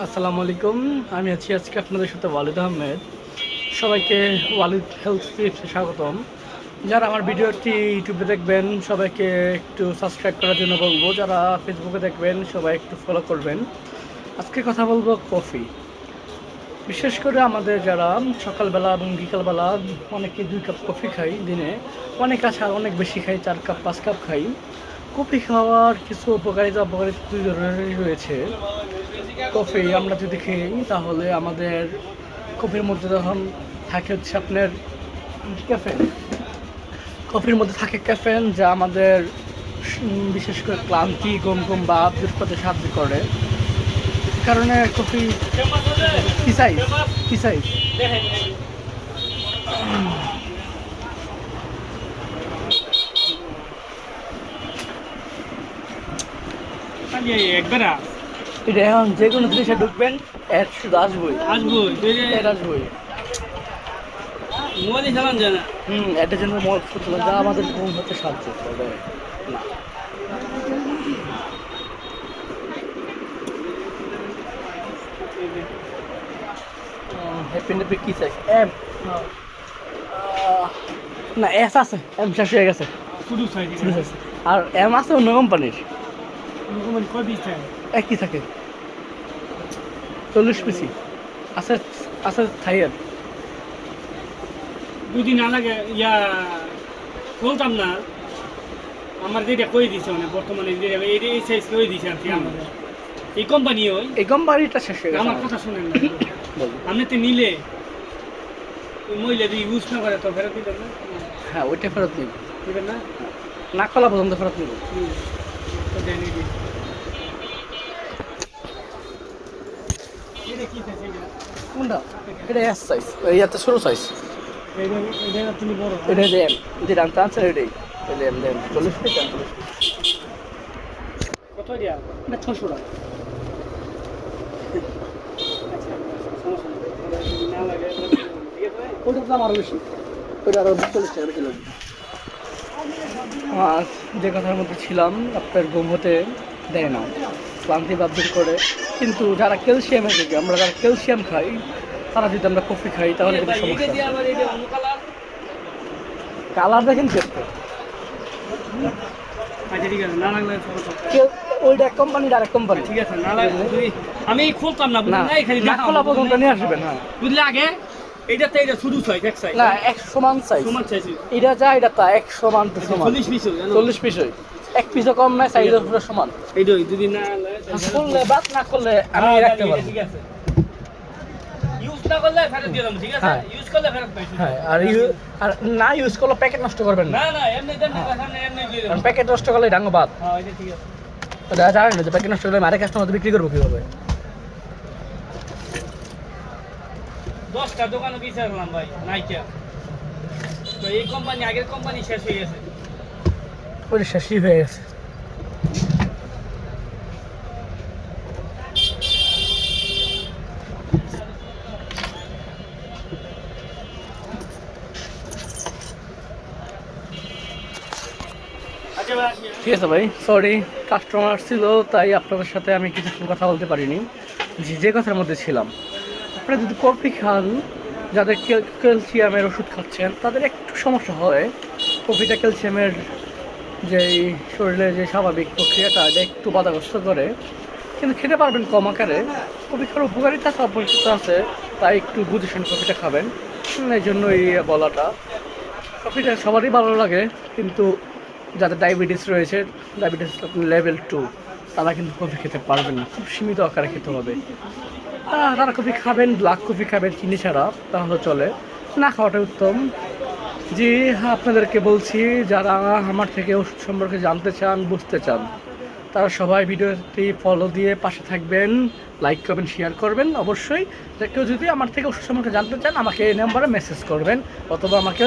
আসসালামু আলাইকুম। আমি আছি আজকে আপনাদের সাথে ওয়ালিদ আহমেদ। সবাইকে ওয়ালিদ হেলথ টিপসে স্বাগতম। যারা আমার ভিডিওটি ইউটিউবে দেখবেন সবাইকে একটু সাবস্ক্রাইব করার জন্য বলবো, যারা ফেসবুকে দেখবেন সবাই একটু ফলো করবেন। আজকে কথা বলবো কফি। বিশেষ করে আমাদের যারা সকালবেলা এবং বিকালবেলা অনেকে 2 কাপ কফি খাই দিনে, অনেক আছে আর অনেক বেশি খাই, 4 কাপ 5 কাপ খাই। কফি খাওয়ার কিছু উপকারিতা অপকারিতা দুই ধরনেরই রয়েছে। কফি আমরা যদি খাই তাহলে আমাদের কফির মধ্যে যখন থাকে হচ্ছে আপনার ক্যাফেন, কফির মধ্যে থাকে ক্যাফেন, যা আমাদের বিশেষ করে ক্লান্তি ঘুম ঘুম বা দূর করতে সাহায্য করে। কারণে কফি কি সাইজ কি সাইজ একবার এটা এখন যে কোনো জিনিসে ঢুকবেন এর শুধু আসবই আসবো এর আসবই। মোবাইলে চালান যায় না। এটার জন্য মত ফুটলো যা আমাদের ঘুম হতে সাহায্য করে না। হ্যাপি কি চাই এম না এস আছে, এম শেষ হয়ে গেছে। শুধু চাই আর এম আছে অন্য কোম্পানির, কয় পিস চাই একই থাকে 40 পিসি আছে আছে থাইয়ের। দুদিন না লাগে ইয়া বলতাম না, আমার যেটা কই দিছে মানে বর্তমানে এই সাইজ কই দিছে আর কি আমাদের এই কোম্পানি ওই এই কোম্পানিটা শেষ হয়ে গেছে। আমার কথা শুনেন না, বলুন। আপনি তো নিলে ওই মহিলা যদি ইউজ না করে তো ফেরত দিবেন না? হ্যাঁ ওইটা ফেরত নিব, দিবেন না? না খোলা পর্যন্ত ফেরত নিব। তো দেন এই দিন। এটা কি চাইছে এটা? কোনটা? এটা এস সাইজ, ইয়াতে ছোটো সাইজ। এটা তুমি বড় এটা যে এম যে দামটা আছে এটাই, এটা এম দেন 40 পিস 40। কত দিয়া? এটা 600 টাকা। না লাগে ওইটার দাম আরও বেশি, ওইটা আরও 40 টাকা বেশি লাগবে। আর যে কথার মধ্যে ছিলাম, আপনার ঘুম হতে দেয় না, ক্লান্তি বাদ দূর করে। কিন্তু যারা ক্যালসিয়ামের দিকে, আমরা যারা ক্যালসিয়াম খাই, তারা যদি আমরা কফি খাই তাহলে কিন্তু সমস্যা। কালার দেখেন চেষ্টা, আচ্ছা ঠিক আছে, না লাগলে ওইটা এক কোম্পানি আর এক কোম্পানি। ঠিক আছে, না লাগলে আমি খুলতাম না, না বুঝলি খালি না খোলা পর্যন্ত নিয়ে আসবেন। হ্যাঁ বুঝলে আগে এইটাতে এটা শুধু ছয় এক সাইজ না এক সমান সাইজ, সমান সাইজ এটা যা এটা তা এক সমান টু সমান। 40 পিস 40 পিস হয়, এক পিসও কম নাই, সাইজও পুরো সমান। এইটাই যদি না করলে বাদ না করলে আমি রাখতে পারবো। ঠিক আছে, ইউজ না করলে ফেরত দিয়ে দেব, ঠিক আছে? হ্যাঁ। ইউজ করলে ফেরত পাইছো। হ্যাঁ আর না ইউজ করলে প্যাকেট নষ্ট করবেন না, না না এমনি দেন না, সামনে এমনি দিয়ে দেব। কারণ প্যাকেট নষ্ট করলে ডাঙ্গো বাদ। হ্যাঁ এটা ঠিক আছে। যারা জানেন না যে প্যাকেট নষ্ট করলে আরেক কাস্টমার বিক্রি করবো কীভাবে। 10টা দোকানে বিচারলাম ভাই নাইকা, তো এই কোম্পানি আগের কোম্পানি শেষ হয়ে গেছে। ওইটা শেষই হয়ে গেছে। আচ্ছা ভাই আসি। ঠিক আছে ভাই, সরি কাস্টমার ছিল তাই আপনাদের সাথে আমি কিছুক্ষণ কথা বলতে পারিনি। যে কথার মধ্যে ছিলাম, আপনারা যদি কফি খান, যাদের ক্যালসিয়ামের ওষুধ খাচ্ছেন তাদের একটু সমস্যা হয়। কফিটা ক্যালসিয়ামের যেই শরীরে যে স্বাভাবিক প্রক্রিয়াটা এটা একটু বাধাগ্রস্ত করে, কিন্তু খেতে পারবেন কম আকারে। কফি খাওয়ার উপকারিতা আছে অপরিচিত আছে, তাই একটু বুঝে শুনে কফিটা খাবেন। এই জন্য এই বলাটা। কফিটা সবারই ভালো লাগে, কিন্তু যাদের ডায়াবেটিস রয়েছে, ডায়াবেটিস লেভেল 2, তারা কিন্তু কফি খেতে পারবেন না, খুব সীমিত আকারে খেতে হবে। তারা কফি খাবেন, ব্ল্যাক কফি খাবেন চিনি ছাড়া, তাহলে চলে, না খাওয়াটাই উত্তম। জি হ্যাঁ, আপনাদেরকে বলছি যারা আমার থেকে ওষুধ সম্পর্কে জানতে চান, বুঝতে চান, তারা সবাই ভিডিওটি ফলো দিয়ে পাশে থাকবেন, লাইক করবেন, শেয়ার করবেন। অবশ্যই কেউ যদি আমার থেকে ওষুধ সম্পর্কে জানতে চান আমাকে এই নাম্বারে মেসেজ করবেন, অথবা আমাকে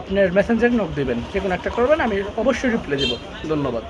আপনার মেসেঞ্জারে নক দেবেন, যে কোনো একটা করবেন, আমি অবশ্যই রিপ্লাই দেবো। ধন্যবাদ।